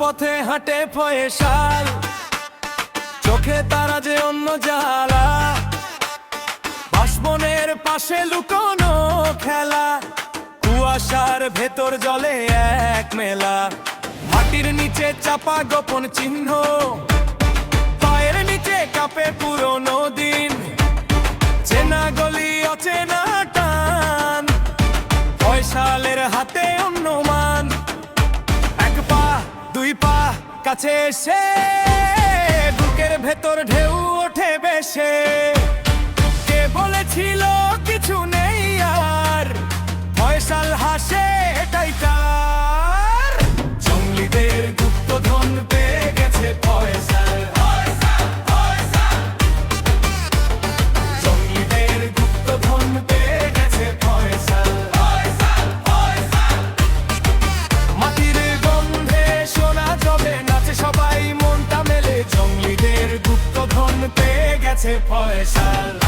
পথে হাঁটে ফয়সাল, চোখে তারা যে অন্য জ্বালা, বাঁশবনের পাশে লুকোনো খেলা, কুয়াশার ভেতর জলে এক মেলা, মাটির নিচে চাপা গোপন চিহ্ন, পায়ের নিচে কাঁপে পুরোনো দিন, চেনা গলি অচেনা টান, ফয়সালের হাতে অন্য মান। এক পা দুই পা কাছে এসে বুকের ভেতর ঢেউ ওঠে বেশে, কে বলেছিল কিছু নেই আর, ফয়সাল হাসে এটাই তার। জঙ্গলিদের গুপ্তধন পেয়ে গেছে ফয়সাল, জঙ্গলিদের গুপ্তধন পেয়ে গেছে ফয়সাল। মাটির গন্ধে সোনা জবে নাচে সবাই, মনটা মেলে, জঙ্গলিদের গুপ্তধন পেয়ে গেছে ফয়সাল।